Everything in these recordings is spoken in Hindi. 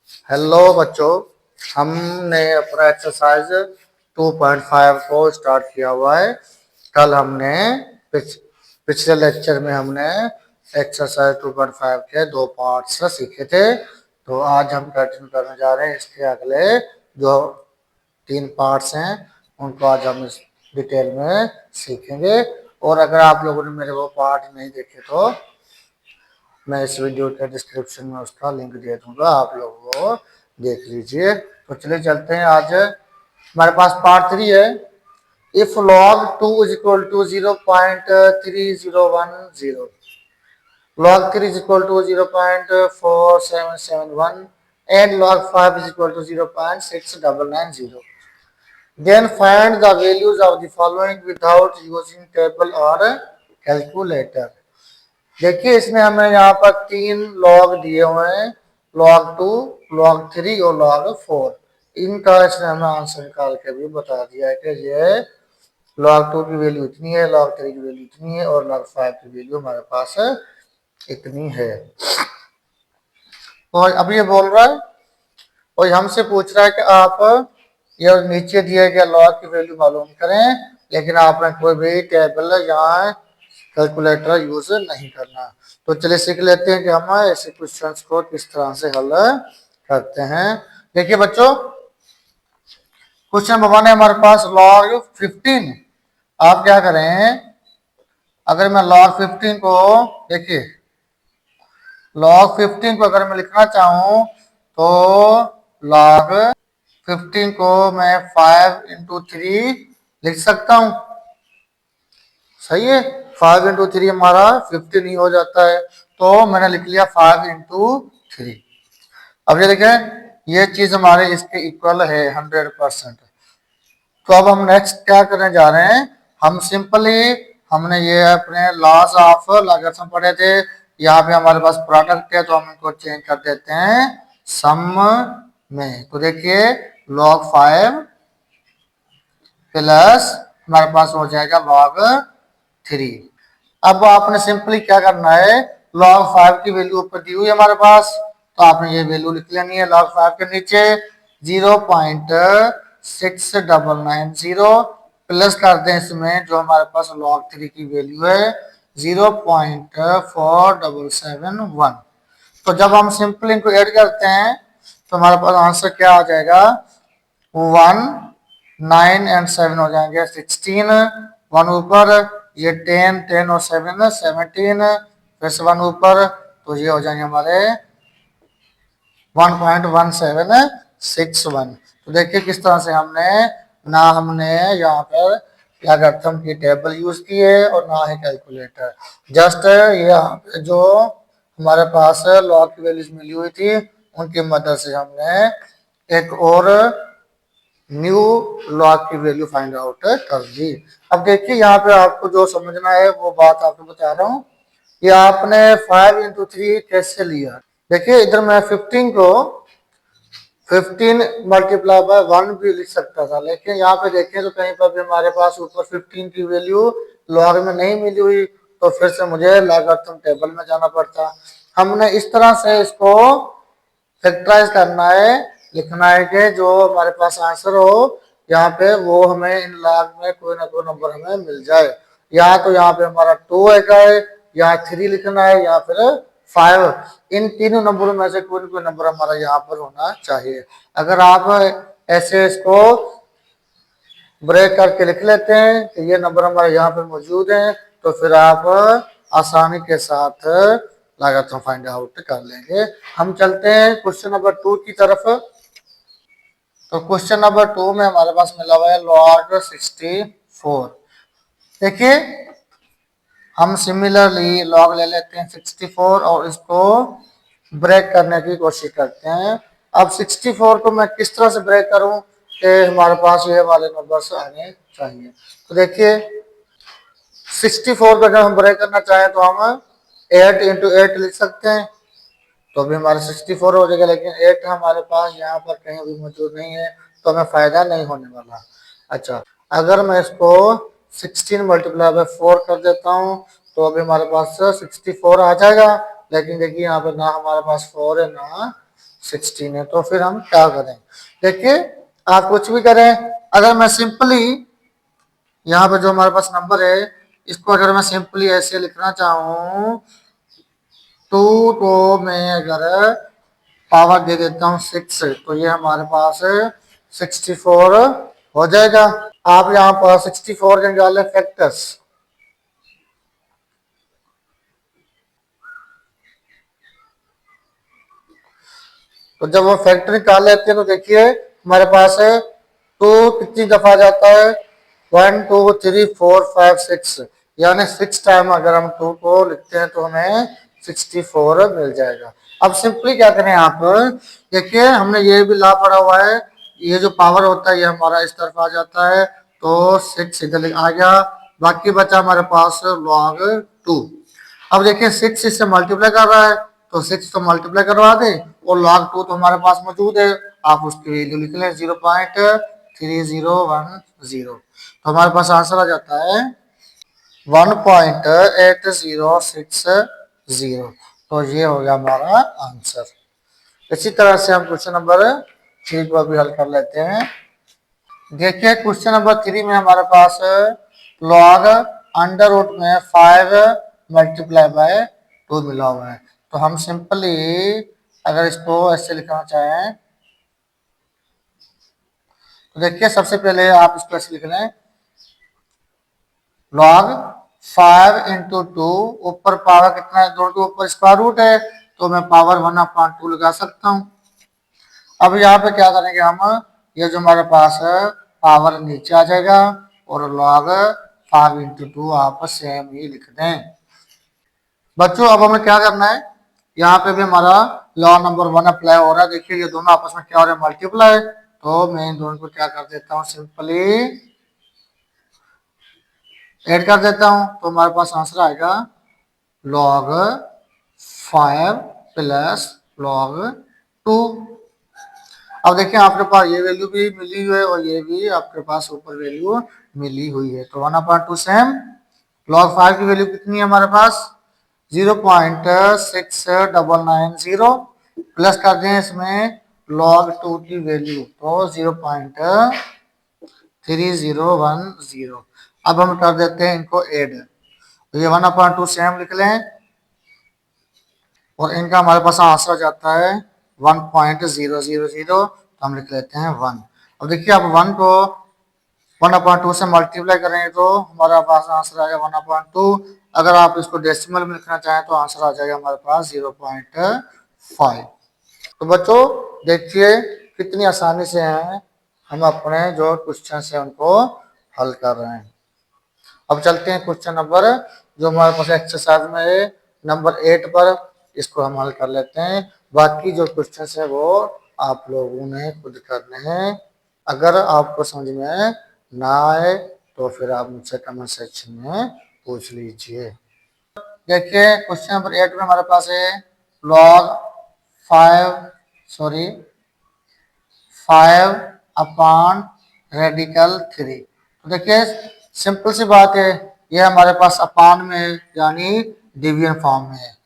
हेलो बच्चों, हमने अपना एक्सरसाइज 2.5 को स्टार्ट किया हुआ है। कल हमने पिछले लेक्चर में हमने एक्सरसाइज 2.5 के दो पार्ट्स सीखे थे। तो आज हम कंटिन्यू करने जा रहे हैं। इसके अगले जो 3 पार्ट्स हैं उनको आज हम इस डिटेल में सीखेंगे। और अगर आप लोगों ने मेरे वो पार्ट नहीं देखे तो मैं इस वीडियो के डिस्क्रिप्शन में उसका लिंक दे दूंगा, आप लोग वो देख लीजिए। तो चलिए चलते हैं। आज हमारे पास पार्ट 3 है। If log 2 is equal to 0.3010, log 3 is equal to 0.4771 and log 5 is equal to 0.6990, then find the values of the following without using table or calculator। देखिए, इसने हमें यहाँ पर 3 लॉग दिए हुए हैं, log 2, log 3 और log 4। इनका इसने हमें आंसर निकाल के भी बता दिया है कि ये log 2 की वैल्यू इतनी है, log 3 की वैल्यू इतनी है और log 5 की वैल्यू हमारे पास इतनी है। और अब ये बोल रहा है और हमसे पूछ रहा है कि आप ये नीचे दिए गए लॉग की वैल्यू मालूम करें, लेकिन आपने कोई भी टेबल या कैलकुलेटर यूज नहीं करना। तो चलिए सीख लेते हैं कि हम ऐसे क्वेश्चंस को किस तरह से हल करते हैं। देखिए बच्चों, क्वेश्चन नंबर 1 है हमारे पास log 15। आप क्या करें, अगर मैं log 15 को देखिए log 15 को अगर मैं लिखना चाहूं तो log 15 को मैं 5 into 3 लिख सकता हूं। सही है, 5 into 3 हमारा 15 ही हो जाता है। तो मैंने लिख लिया 5 into 3। अब ये देखें, ये चीज हमारे इसके इक्वल है 100%। तो अब हम नेक्स्ट क्या करने जा रहे हैं, हम सिंपली हमने ये अपने लॉज ऑफ लॉगरिथम पढ़े थे। यहाँ पे हमारे पास प्रोडक्ट है तो हम इनको चेंज कर देते हैं सम में। तो देखिए log 5 प्लस हमारे पास हो जाएगा log 3। अब आपने सिंपली क्या करना है, log 5 की वैल्यू ऊपर दी हुई है हमारे पास, तो आपने ये वैल्यू लिख लेनी है। log 5 के नीचे 0.6990 प्लस कर दें इसमें जो हमारे पास log 3 की वैल्यू है 0.4771। तो जब हम सिंपल इनको ऐड करते हैं तो हमारे पास आंसर क्या आ जाएगा, 1, 9 एंड 7 हो जाएंगे 16, 1 ऊपर, ये 10, 10 और 7 17, फिर से 1 ऊपर, तो ये हो जाएंगे हमारे 1.1761। तो देखिए किस तरह से हमने यहाँ पर लॉगरिथम की टेबल यूज की है और ना ही कैलकुलेटर। जस्ट ये यहाँ पे जो हमारे पास लॉग की वैल्यूज मिली हुई थी उनकी मदद से हमने एक और न्यू लॉग की वैल्यू फाइंड आउट कर दी। अब देखिए यहाँ पे आपको जो समझना है वो बात आपको बता रहा हूँ कि आपने 5 into 3 कैसे लिया। देखिए इधर मैं 15 को 15 मल्टीप्लाई बाय 1 भी लिख सकता था, लेकिन यहाँ पे देखें तो कहीं पर भी हमारे पास ऊपर 15 की वैल्यू लॉग में नहीं मिली हुई, तो फिर से मुझे लॉगरिथम टेबल में जाना पड़ता। हमने इस तरह से इसको फैक्टराइज करना है, लिखना है कि जो हमारे पास आंसर हो यहाँ पे वो हमें इन लॉग में कोई ना कोई नंबर हमें मिल जाए। या तो यहाँ पे हमारा 2 है, या 3 लिखना है, या फिर 5। इन तीनों नंबरों में से कोई ना कोई नंबर हमारा यहाँ पर होना चाहिए। अगर आप ऐसे इसको ब्रेक करके लिख लेते हैं कि ये नंबर हमारे यहाँ पर मौजूद हैं, तो फिर आप आसानी के साथ लॉगरिथम फाइंड आउट कर लेंगे। हम चलते हैं क्वेश्चन नंबर 2 की तरफ। तो क्वेश्चन नंबर 2 में हमारे पास मिला हुआ है log 64। देखिए हम सिमिलरली लॉग ले लेते हैं 64 और इसको ब्रेक करने की कोशिश करते हैं। अब 64 को मैं किस तरह से ब्रेक करूं कि हमारे पास ये वाले नंबर्स आने चाहिए। तो देखिए 64 को अगर हम ब्रेक करना चाहें तो हम 8 into 8 लिख सकते हैं, तो अभी हमारे 64 हो जाएगा, लेकिन 8 हमारे पास यहाँ पर कहीं भी मौजूद नहीं है तो हमें फायदा नहीं होने वाला। अच्छा, अगर मैं इसको 16 मल्टीप्लाई बाय 4 कर देता हूँ तो अभी हमारे पास 64 आ जाएगा, लेकिन देखिए यहाँ पे ना हमारे पास 4 है ना 16 है। तो फिर हम क्या करें, देखिए आप कुछ भी करें, अगर मैं सिंपली यहाँ पे जो हमारे पास नंबर है इसको अगर मैं सिंपली ऐसे लिखना चाहूँ, टू को मैं अगर पावर दे देता हूँ 6, तो ये हमारे पास 64 हो जाएगा। आप यहाँ पर 64 के निकाले फैक्टर्स, तो जब वो फैक्टर निकाल लेते हैं तो देखिए हमारे पास है टू कितनी दफा जाता है, 1 2 3 4 5 6, यानी 6 टाइम अगर हम टू को लिखते हैं तो हमें 64 मिल जाएगा। अब सिंपली क्या करें आप, देखिए हमने ये भी ला पड़ा हुआ है, ये जो पावर होता है ये हमारा इस तरफ आ जाता है, तो 6 इधर आ गया, बाकी बचा हमारे पास log 2। अब देखिए 6 इससे मल्टीप्लाई कर रहा है, तो 6 तो मल्टीप्लाई करवा दे, और log 2 तो हमारे पास मौजूद है, आप उसकी वैल्यू लिख लें 0.3010, तो हमारे पास आंसर आ जाता है 1.8060। तो ये हो गया हमारा आंसर। इसी तरह से हम क्वेश्चन नंबर 3 को भी हल कर लेते हैं। देखिए क्वेश्चन नंबर 3 में हमारे पास लॉग अंडर रूट में 5 मल्टीप्लाई बाय 2 मिला हुआ है। तो हम सिंपली अगर इसको ऐसे लिखना चाहें तो देखिए सबसे पहले आप इसको ऐसे लिख लें, लॉग 5 इंटू 2, ऊपर पावर कितना है, 2 के ऊपर स्क्वायर रूट है, तो मैं पावर 1/2 लगा सकता हूँ। अब यहाँ पे क्या करेंगे हम, ये जो हमारे पास है पावर नीचे आ जाएगा, और log 5 इंटू 2 आप सेम ही लिख दें। बच्चों अब हमें क्या करना है, यहाँ पे भी हमारा लॉ नंबर 1 अप्लाई हो रहा है। देखिए ये दोनों आपस में क्या हो रहा है, मल्टीप्लाई, तो मैं इन दोनों को क्या कर देता हूँ, सिंपली ऐड कर देता हूँ, तो हमारे पास आंसर आएगा log 5 प्लस log 2। अब देखिए आपके पास ये वैल्यू भी मिली हुई है और ये भी आपके पास ऊपर वैल्यू मिली हुई है, तो 1/2 सेम। log 5 की वैल्यू कितनी है हमारे पास, 0.6990, प्लस कर दें इसमें log 2 की वैल्यू, तो 0.3010। अब हम कर देते हैं इनको ऐड, तो ये 1/2 सेम लिख लें, और इनका हमारे पास आंसर आ जाता है 1.000, तो हम लिख लेते हैं 1। अब देखिए आप 1 को 1/2 से मल्टीप्लाई करेंगे तो हमारा पास आंसर आएगा 1/2। अगर आप इसको डेसिमल में लिखना चाहें तो आंसर आ जाएगा हमारे पास 0.5। तो बच्चों देखिए कितनी आसानी से हैं हम अपने जो क्वेश्चन है उनको हल कर रहे हैं। अब चलते हैं क्वेश्चन नंबर जो हमारे पास एक्सरसाइज में है नंबर 8 पर, इसको हम हल कर लेते हैं। बाकी जो क्वेश्चन है वो आप लोगों ने खुद करने हैं। अगर आपको समझ में ना आए तो फिर आप मुझसे कमेंट सेक्शन में पूछ लीजिए। देखिए क्वेश्चन नंबर 8 में हमारे पास है log 5 अपॉन रेडिकल 3। तो देखिए सिंपल सी बात है, ये हमारे पास अपान में है यानी डिवीजन फॉर्म में है,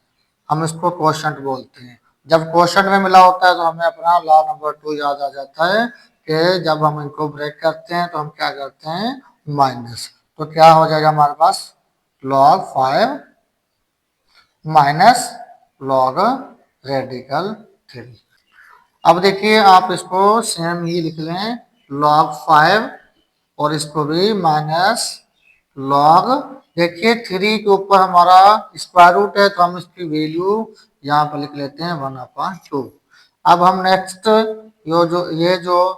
हम इसको क्वोशंट बोलते हैं। जब क्वोशंट में मिला होता है तो हमें अपना लॉ नंबर 2 याद आ जाता है कि जब हम इनको ब्रेक करते हैं तो हम क्या करते हैं, माइनस। तो क्या हो जाएगा हमारे पास, log 5 माइनस log रेडिकल 3। अब देखिए आप इसको सेम ही लिख लें, log 5 और इसको भी माइनस log, देखिए 3 के ऊपर हमारा स्क्वायर रूट है तो हम इसकी वैल्यू यहाँ पर लिख लेते हैं 1/2। अब हम नेक्स्ट ये जो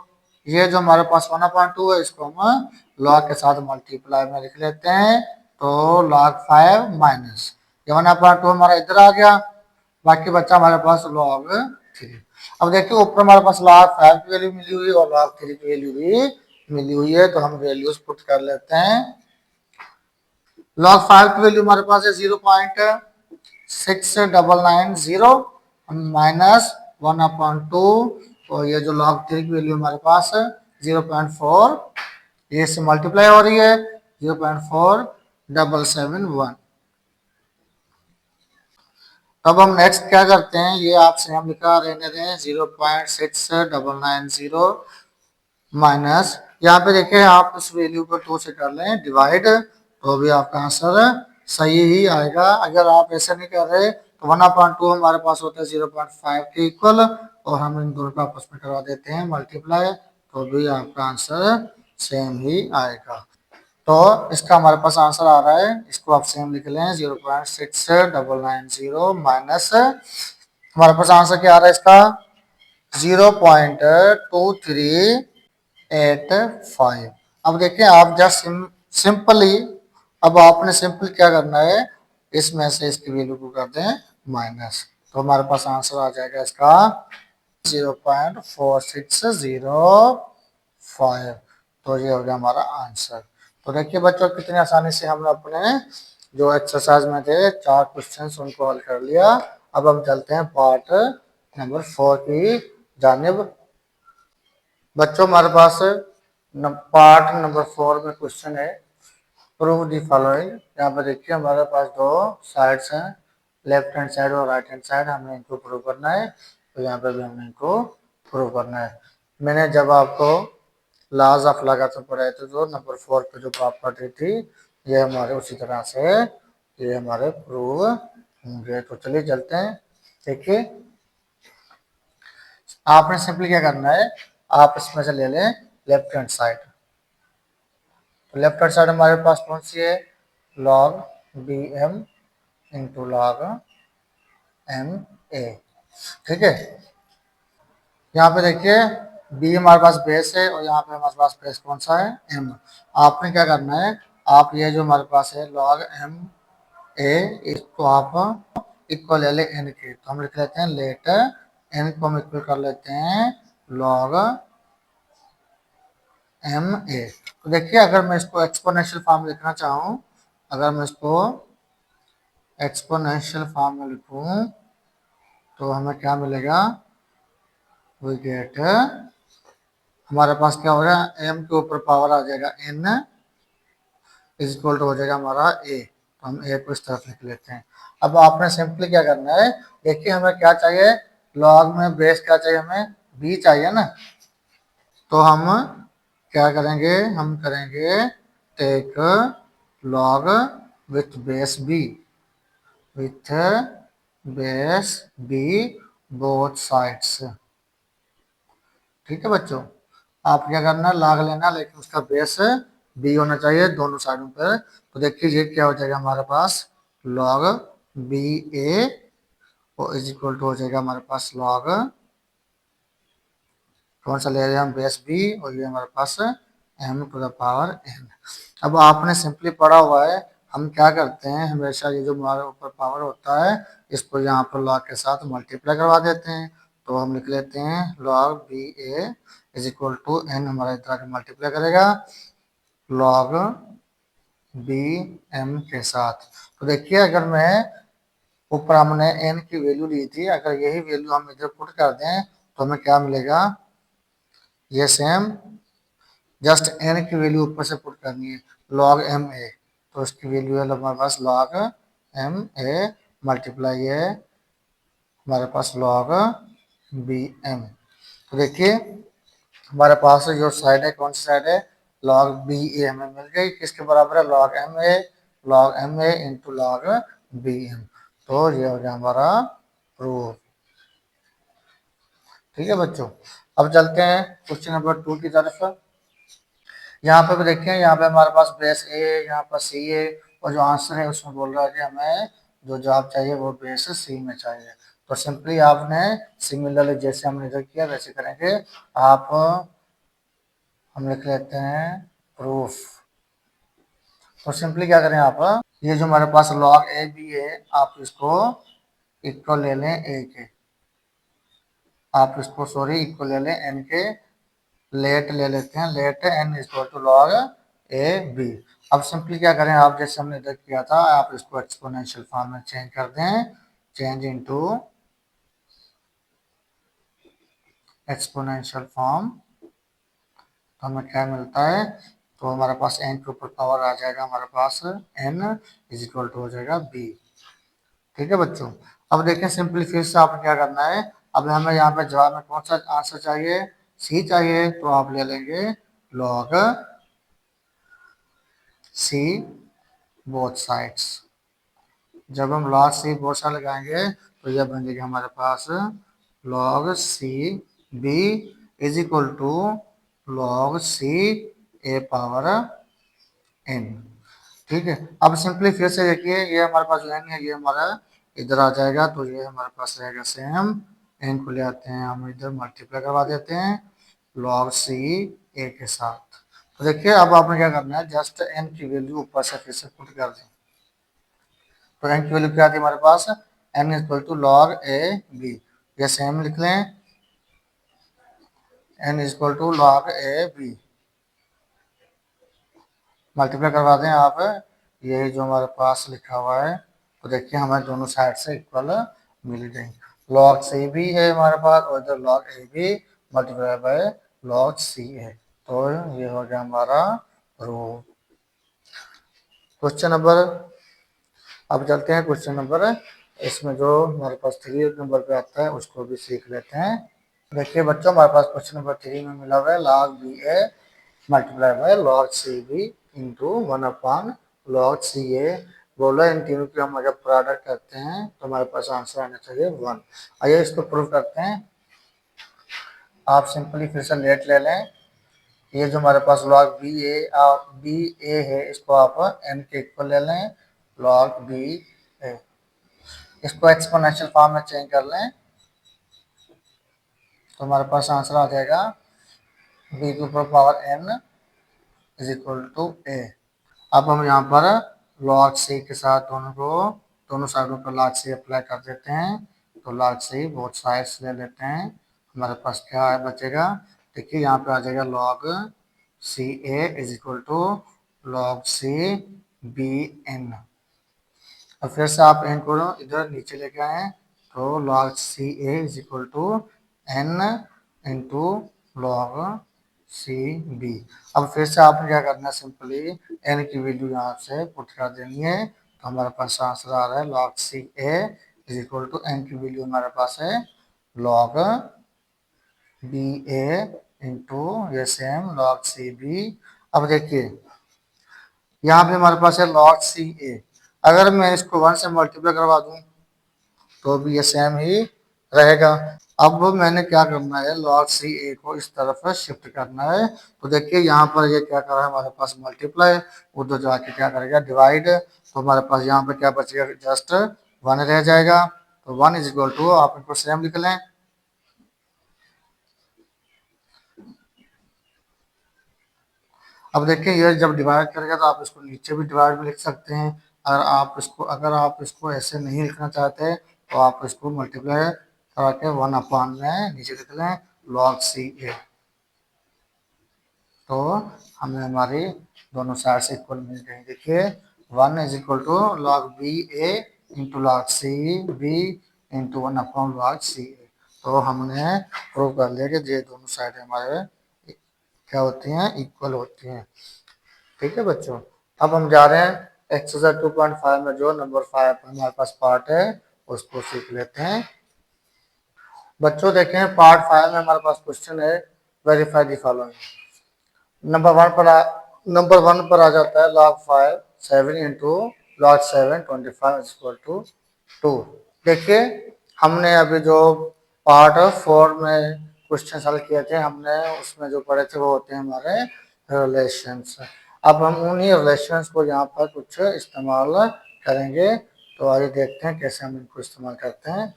हमारे पास 1/2 है इसको हम log के साथ मल्टीप्लाई में लिख लेते हैं, तो log 5 माइनस ये 1/2 हमारा इधर आ गया, बाकी बच्चा हमारे पास log 3। अब देखिए ऊपर हमारे पास log 5 की वैल्यू मिली हुई है और log 3 की वैल्यू भी मिली हुई है, तो हम वैल्यूज पुट कर लेते हैं। log 5 की वैल्यू हमारे पास है 0.6990 माइनस 1/2, और ये जो log 3 की वैल्यू हमारे पास है 0.4, ये से मल्टीप्लाई हो रही है 0.4771। अब हम नेक्स्ट क्या करते हैं, ये आपसे हम लिखा रहने दें 0.6990 माइनस, यहाँ पे देखिए आप इस वैल्यू को 2 से कर लें डिवाइड, तो भी आपका आंसर सही ही आएगा। अगर आप ऐसा नहीं कर रहे तो 1/2 हमारे पास होता है 0.5 के इक्वल, और हम इन दोनों को आपस में करवा देते हैं मल्टीप्लाई, तो भी आपका आंसर सेम ही आएगा। तो इसका हमारे पास आंसर आ रहा है, इसको आप सेम लिख लें 0.6990 माइनस, हमारे पास आंसर क्या आ रहा है इसका 0.2385। अब देखिए आप जस्ट सिंपली, अब आपने सिंपल क्या करना है, इसमें से इसकी वैल्यू को कर दें माइनस, तो हमारे पास आंसर आ जाएगा इसका 0.4605। तो ये हो गया हमारा आंसर। तो देखिए बच्चों कितनी आसानी से हमने अपने जो एक्सरसाइज में थे 4 क्वेश्चंस उनको हल कर लिया। अब हम चलते हैं पार्ट नंबर 4 की जानिब। बच्चों हमारे पास पार्ट नंबर 4 में क्वेश्चन है प्रूव दी फॉलोइंग। यहाँ पर देखिए हमारे पास दो साइड्स हैं, लेफ्ट हैंड साइड और राइट हैंड साइड, हमें इनको प्रूव करना है। तो यहाँ पर भी हमें इनको प्रूव करना है। मैंने जब आपको लॉज ऑफ लगातार पढ़ाए थे तो नंबर 4 पे जो प्रॉपर्टी थी, ये हमारे उसी तरह से ये हमारे प्रूव होंगे। तो चलिए चलते हैं। देखिए आपने सिंपली क्या करना है, आप इसमें से ले लें लेफ्ट हैंड साइड। तो लेफ्ट हैंड साइड हमारे पास कौन सी है, log B M into log M A. ठीक है, यहाँ पे देखिए बी हमारे पास बेस है और यहाँ पे हमारे पास बेस कौन सा है, एम। आपने क्या करना है, आप ये जो हमारे पास है लॉग एम ए, इसको आप इक्वल ले लें एन के, तो हम लिख लेते हैं लेट एन को हम इक्वल कर लेते हैं लॉग एम ए। तो देखिए अगर मैं इसको एक्सपोनेंशियल फॉर्म लिखना चाहूँ, अगर मैं इसको एक्सपोनेंशियल फॉर्म में लिखूँ तो हमें क्या मिलेगा, वी गेट, हमारे पास क्या हो रहा है, एम के ऊपर पावर आ जाएगा एन इज इक्वल टू हो जाएगा हमारा ए, तो हम ए को इस तरफ लिख लेते हैं। अब आपने सिंपली क्या करना है, देखिए हमें क्या चाहिए, लॉग में बेस क्या चाहिए, हमें बी चाहिए ना। तो हम क्या करेंगे, हम करेंगे take log with base B, with base B both sides. ठीक है बच्चों, आप क्या करना है, लॉग लेना लेकिन उसका बेस बी होना चाहिए दोनों साइडों पर। तो देखिए ये क्या हो जाएगा हमारे पास लॉग बी ए और इज इक्वल टू हो जाएगा हमारे पास लॉग, कौन सा ले रहे हैं हम, बेस बी, और ये हमारे पास M to the power N. अब आपने सिंपली पढ़ा हुआ है, हम क्या करते हैं हमेशा ये जो हमारे ऊपर पावर होता है इसको यहाँ पर लॉग के साथ मल्टीप्लाई करवा देते हैं। तो हम लिख लेते हैं log B A is equal to N, हमारा इतना के मल्टीप्लाई करेगा लॉग बी एम के साथ। तो देखिए अगर मैं ऊपर हमने एन की वैल्यू ली थी, अगर यही वैल्यू हम इधर पुट कर दें तो हमें क्या मिलेगा, ये सेम जस्ट एन की वैल्यू ऊपर से पुट करनी है लॉग एम ए, तो इसकी वैल्यू है हमारे पास लॉग एम ए मल्टीप्लाई है हमारे पास लॉग बी एम। तो देखिए हमारे पास जो साइड है कौन सी साइड है, लॉग बी ए हमें मिल गई, किसके बराबर है log M A into log B M. तो ये हो गया हमारा प्रूफ। ठीक है बच्चों, अब चलते हैं क्वेश्चन नंबर 2 की तरफ। यहाँ पे भी देखिए, यहाँ पे हमारे पास बेस ए, यहाँ पर सी है, और जो आंसर है उसमें बोल रहा है कि हमें जो जवाब चाहिए वो बेस सी में चाहिए। तो सिंपली आपने सिमिलरली जैसे हमने इधर किया वैसे करेंगे। आप हम लिख लेते हैं प्रूफ। तो सिंपली क्या करें, आप ये जो हमारे पास लॉग ए बी है आप इसको इक्वल ले लें ए के, आप इसको सॉरी इक्वल ले लें एन के, लेट ले लेते हैं let N equal to log A B. अब सिंपली क्या करें, आप जैसे हमने इधर किया था आप इसको एक्सपोनेंशियल फॉर्म में चेंज कर दें, चेंज इनटू एक्सपोनेंशियल फॉर्म। तो हमें क्या मिलता है, तो हमारे पास एन के ऊपर पावर आ जाएगा हमारे पास एन इज इक्वल टू हो जाएगा बी। ठीक है बच्चों। अब देखें सिंपली फिर से आपको क्या करना है। अब हमें यहाँ पे जवाब में कौन सा आंसर चाहिए, सी चाहिए, तो आप ले लेंगे लॉग सी बोथ साइड्स। जब हम लॉग सी बोथ साइड लगाएंगे तो यह बन जाएगी हमारे पास log C B is equal to log C A power N. ठीक है। अब सिंपली फिर से देखिए, ये हमारे पास जो एन है ये हमारा इधर आ जाएगा, तो ये हमारे पास रहेगा सेम। एन को ले आते हैं हम इधर, मल्टीप्लाई करवा देते हैं लॉग सी ए के साथ। तो देखिए अब आपने क्या करना है, जस्ट एन की वैल्यू ऊपर से फिर से पुट कर दें। तो एन की वैल्यू क्या आती है हमारे पास, N equal to log A B. ये सेम लिख लें, N equal to log A B. Multiply करवा दें आप, यही जो हमारे पास लिखा हुआ है, तो देखिए हमें दोनों साइड से इक्वल मिल गई। लॉग सी भी है हमारे पास और इधर log A B multiply by log C है। तो ये हो गया हमारा रूल। क्वेश्चन नंबर, अब चलते हैं क्वेश्चन नंबर, इसमें जो हमारे पास 3 नंबर पे आता है उसको भी सीख लेते हैं। देखिए बच्चों, हमारे पास क्वेश्चन नंबर 3 में मिला हुआ है log B A multiply by log C B into 1 log C A. बोला इन तीनों की हम अगर प्रोडक्ट करते हैं तो हमारे पास आंसर आना चाहिए 1। आइए इसको प्रूव करते हैं। आप सिंपली फिर से लेट ले लें। ये जो हमारे पास लॉग बी ए है, इसको आप एन के इक्वल ले लें, लॉग बी ए। इसको एक्सपोनेंशियल फॉर्म में चेंज कर लें तो हमारे पास आंसर आ जाएगा बी के ऊपर power N is equal to A. अब हम यहाँ पर लॉग सी के साथ दोनों साइडों पर लॉग सी अप्लाई कर देते हैं। तो लॉग सी बोथ साइड्स ले लेते हैं, हमारे पास क्या है बचेगा, देखिए यहाँ पे आ जाएगा log C A is equal to log C B N. अब फिर से आप एन को इधर नीचे लेके आए तो log C A is equal to N into log C B. अब फिर से आपने क्या करना है, सिंपली एन की वैल्यू यहाँ से पुट कर देनी है। तो हमारे पास आंसर आ रहा है log C A is equal to N की वैल्यू हमारे पास है लॉग बी ए इंटू ये सेम लॉग सी बी। अब देखिए यहाँ पे हमारे पास है लॉग सी ए, अगर मैं इसको 1 से मल्टीप्लाई करवा दूं तो भी ये सेम ही रहेगा। अब मैंने क्या करना है, लॉग सी ए को इस तरफ शिफ्ट करना है। तो देखिए यहाँ पर ये क्या कर रहा है, हमारे पास मल्टीप्लाई, उधर जाके क्या करेगा डिवाइड। तो हमारे पास यहाँ पे क्या बचेगा, जस्ट 1 रह जाएगा। तो 1 इज इक्वल टू, आप इनको सेम लिख लें। अब देखिए ये जब डिवाइड करेगा तो आप इसको नीचे भी डिवाइड में लिख सकते हैं। अगर आप इसको ऐसे नहीं लिखना चाहते तो आप इसको मल्टीप्लाई करके 1 में नीचे लिख लें लॉग सी ए। तो हमें हमारी दोनों साइड से इक्वल मिल गई। देखिए 1 is equal to log B A into log C B into 1 log C A. तो हमने प्रूव कर लिया कि ये दोनों साइड हमारे क्या होती हैं, इक्वल होती हैं। ठीक है बच्चों। अब हम जा रहे हैं एक्सरसाइज 2.5 में, जो नंबर 5 हमारे पास पार्ट है उसको सीख लेते हैं। बच्चों देखें पार्ट 5 में हमारे पास क्वेश्चन है वेरीफाई दी फॉलोइंग। नंबर 1 पर आ जाता है log 5 7 into log 7 25 equal to 2। देखिए हमने अभी जो पार्ट 4 में क्वेश्चन सॉल्व किए थे, हमने उसमें जो पढ़े थे वो होते हैं हमारे रिलेशंस। अब हम उन्हीं रिलेशंस को यहाँ पर कुछ इस्तेमाल करेंगे। तो आइए देखते हैं कैसे हम इनको इस्तेमाल करते हैं।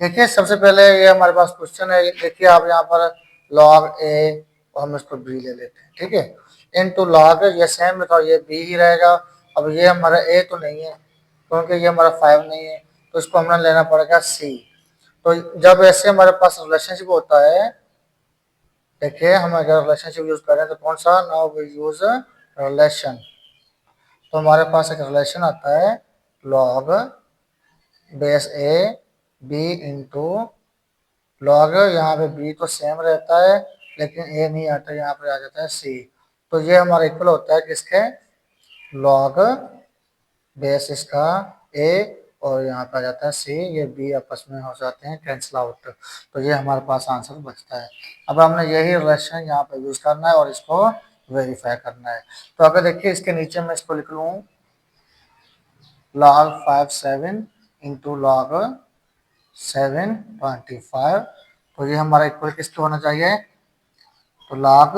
देखिए सबसे पहले ये हमारे पास क्वेश्चन है, देखिए आप यहाँ पर लॉग ए और हम इसको बी ले लेते हैं। ठीक है, इनटू लॉग ये सेम है तो ये बी ही रहेगा। अब ये हमारा ए तो नहीं है क्योंकि ये हमारा 5 नहीं है, तो इसको हमें लेना पड़ेगा सी। तो जब ऐसे हमारे पास रिलेशनशिप होता है, देखिए हम अगर रिलेशनशिप यूज करें तो कौन सा, नाउ वी यूज रिलेशन। तो हमारे पास एक रिलेशन आता है log base A B into log, यहाँ पे बी तो सेम रहता है लेकिन ए नहीं आता, यहाँ पे आ जाता है सी। तो ये हमारा इक्वल होता है किसके, लॉग बेस इसका ए और यहाँ पे आ जाता है सी, ये बी आपस में हो जाते हैं कैंसिल आउट, तो ये हमारे पास आंसर बचता है। अब हमने यही रिलेशन यहाँ पे यूज करना है और इसको वेरीफाई करना है। तो अगर देखिए इसके नीचे मैं इसको लिख लूँ log 57 इंटू log 725, तो ये हमारा इक्वल किसके होना चाहिए, तो log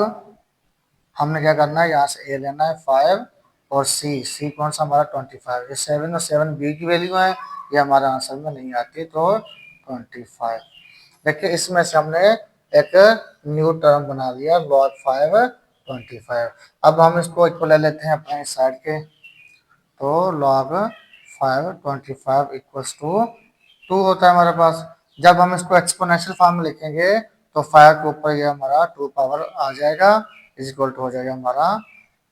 हमने क्या करना है, यहाँ से ए लेना है 5 और सी कौन सा हमारा 25, ये 7 और 7 बी की वैल्यू है, ये हमारा आंसर में नहीं आती, तो 25। देखिए इसमें से हमने एक न्यू टर्म बना लिया log 5 25। अब हम इसको इक्वल ले लेते हैं अपने साइड के, तो log 5 25 इक्वल्स टू 2 होता है हमारे पास। जब हम इसको एक्सपोनेंशियल फॉर्म में लिखेंगे तो 5 के ऊपर ये हमारा 2 पावर आ जाएगा, इज इक्वल टू हो जाएगा हमारा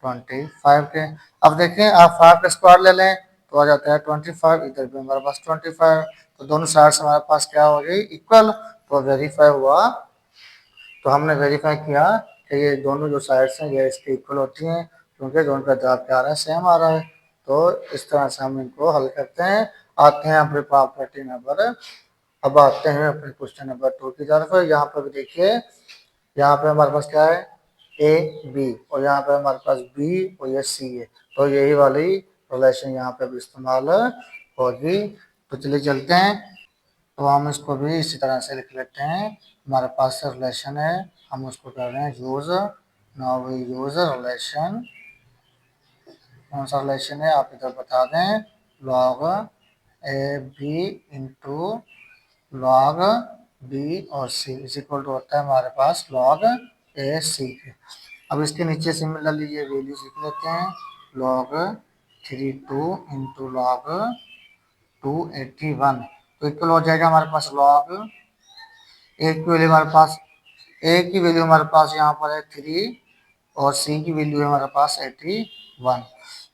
25 के। अब देखें आप 5 का स्क्वायर ले लें तो आ जाता है 25, इधर भी हमारे पास 25, तो दोनों साइड से हमारे पास क्या हो गई, इक्वल, तो वेरीफाई हुआ। तो हमने वेरीफाई किया कि ये दोनों जो साइड्स हैं ये इसके इक्वल होती हैं, क्योंकि दोनों का जवाब क्या आ रहा है, सेम आ रहा है। तो इस तरह से हम इनको हल करते हैं। आते हैं अपने प्रॉपर्टी नंबर, अब आते हैं अपने क्वेश्चन नंबर 2 की तरफ। यहाँ पर भी देखिए, यहाँ पे हमारे पास क्या है, ए बी, और यहाँ पे हमारे पास बी और ये सी है, तो यही वाली रिलेशन यहाँ पे भी इस्तेमाल होगी। तो चलिए चलते हैं, तो हम इसको भी इसी तरह से लिख लेते हैं। हमारे पास रिलेशन है, हम उसको कर रहे हैं use. Now we use relation, कौन सा रिलेशन है आप इधर बता दें, log A B into log B और सी इज इक्वल टू होता है हमारे पास लॉग ए सी के। अब इसके नीचे सिमिलरली ये वैल्यूज लिख लेते हैं, लॉग 32 इंटू लॉग 281, तो इक्वल हो जाएगा हमारे पास लॉग ए की वैल्यू हमारे पास, ए की वैल्यू हमारे पास यहाँ पर है 3 और सी की वैल्यू है हमारे पास 81।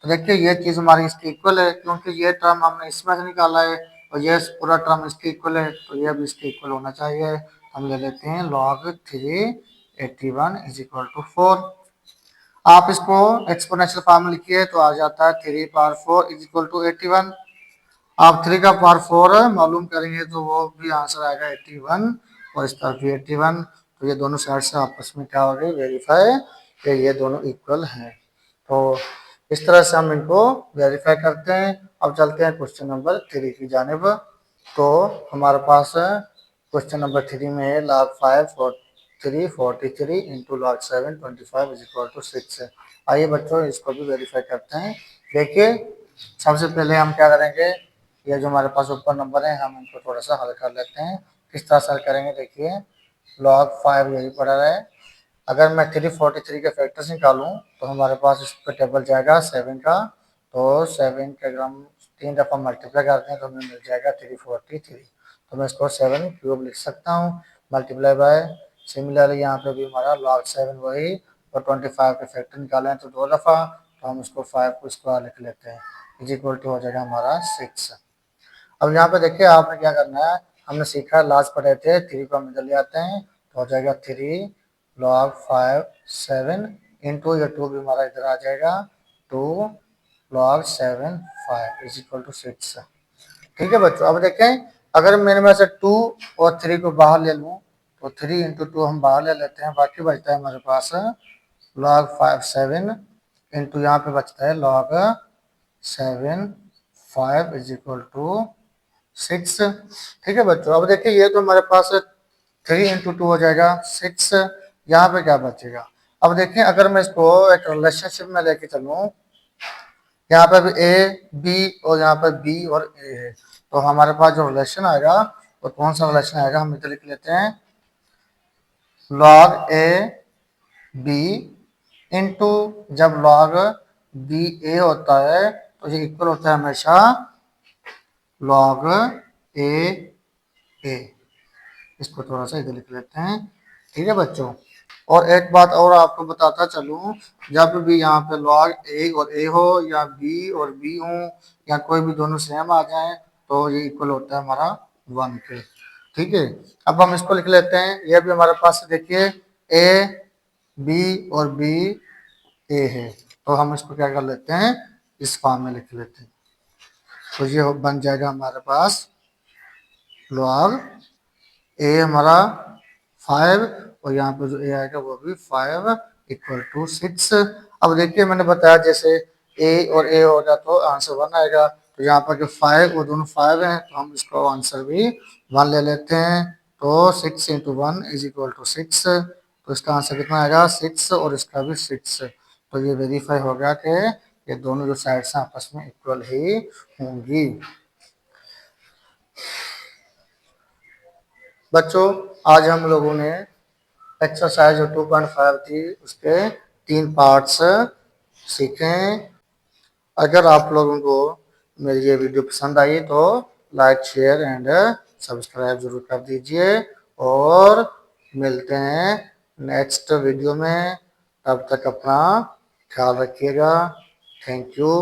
तो देखिए ये चीज़ हमारी इसकी इक्वल है, क्योंकि ये टर्म हमने इसमें से निकाला है और ये पूरा टर्म इसके इक्वल है, तो ये भी इसके इक्वल होना चाहिए। हम ले लेते हैं log 381 इज इक्वल टू 4। आप इसको एक्सपोनेंशियल फॉर्म में लिखिए तो आ जाता है 3 पावर 4 इज इक्वल टू 81। आप 3 का पावर 4 मालूम करेंगे तो वो भी आंसर आएगा 81 और इस तरफ भी 81, तो ये दोनों साइड से आपस में क्या हो गई, वेरीफाई कि ये दोनों इक्वल हैं। तो इस तरह से हम इनको वेरीफाई करते हैं। अब चलते हैं क्वेश्चन नंबर 3 की जानिब। तो हमारे पास क्वेश्चन नंबर 3 में है log 5 43 into log 7 25 is equal to 6 है। आइए बच्चों इसको भी वेरीफाई करते हैं। देखिए सबसे पहले हम क्या करेंगे, ये जो हमारे पास ऊपर नंबर है हम इनको थोड़ा सा हल कर लेते हैं। किस तरह से हल करेंगे, देखिए log 5 यही पड़ा है, अगर मैं 343 के फैक्टर्स निकालूं तो हमारे पास इस पर टेबल जाएगा 7 का, तो 7 के अगर हम 3 दफ़ा मल्टीप्लाई करते हैं तो हमें मिल जाएगा 343, तो मैं इसको 7 क्यूब लिख सकता हूँ मल्टीप्लाई बाय। सिमिलरली यहाँ पे भी हमारा log 7 वही, और 25 के फैक्टर निकाले हैं तो 2 दफ़ा, तो हम इसको 5 को स्क्वायर लिख लेते हैं, इज इक्वल टू हो जाएगा हमारा 6। अब यहाँ पे देखिए आपने क्या करना है, हमने सीखा लास्ट पढ़े थे 3 को हम इधर ले आते हैं तो हो जाएगा 3 log 5 7 इंटू ये 2 भी हमारा इधर आ जाएगा 2 log 7 5 इज इक्वल टू 6। ठीक है बच्चों, अब देखें अगर मैंने में से 2 और 3 को बाहर ले लूँ तो 3 इंटू 2 हम बाहर ले लेते हैं, बाकी बचता है हमारे पास log 5 7 इंटू यहाँ पे बचता है log 7 5 इज इक्वल टू 6। ठीक है बच्चों, अब देखिए ये तो हमारे पास 3 इंटू 2 हो जाएगा 6, यहाँ पे क्या बचेगा। अब देखें अगर मैं इसको एक रिलेशनशिप में लेके चलूँ, यहाँ पे भी ए बी और यहाँ पे बी और ए है, तो हमारे पास जो रिलेशन आएगा वो कौन सा रिलेशन आएगा, हम इधर लिख लेते हैं log ए बी इंटू, जब log बी ए होता है तो ये इक्वल होता है हमेशा log ए ए। इसको थोड़ा सा इधर लिख लेते हैं। ठीक है बच्चों, और एक बात और आपको बताता चलूं, जब भी यहाँ पे log ए और ए हो या बी और बी हो या कोई भी दोनों सेम आ जाए तो ये इक्वल होता है हमारा 1 के। ठीक है, अब हम इसको लिख लेते हैं, ये भी हमारे पास देखिए ए बी और बी ए है, तो हम इसको क्या कर लेते हैं, इस फॉर्म में लिख लेते हैं। तो ये बन जाएगा हमारे पास लॉग ए हमारा 5 और यहाँ पे जो ए आएगा वो भी 5 इक्वल टू 6। अब देखिए मैंने बताया जैसे ए और ए होगा तो आंसर 1 आएगा, तो यहाँ पर जो 5 वो दोनों 5 हैं तो हम इसको आंसर भी 1 ले लेते हैं। तो 6 इंटू 1 इज इक्वल टू 6, तो इसका आंसर कितना आएगा 6 और इसका भी 6। तो ये वेरीफाई हो गया कि ये दोनों जो साइड्स हैं आपस में इक्वल ही होंगी। बच्चों आज हम लोगों ने एक्सरसाइज जो 2.5 थी उसके 3 पार्ट्स सीखे। अगर आप लोगों को मेरी ये वीडियो पसंद आई तो लाइक शेयर एंड सब्सक्राइब जरूर कर दीजिए और मिलते हैं नेक्स्ट वीडियो में। तब तक अपना ख्याल रखिएगा। Thank you.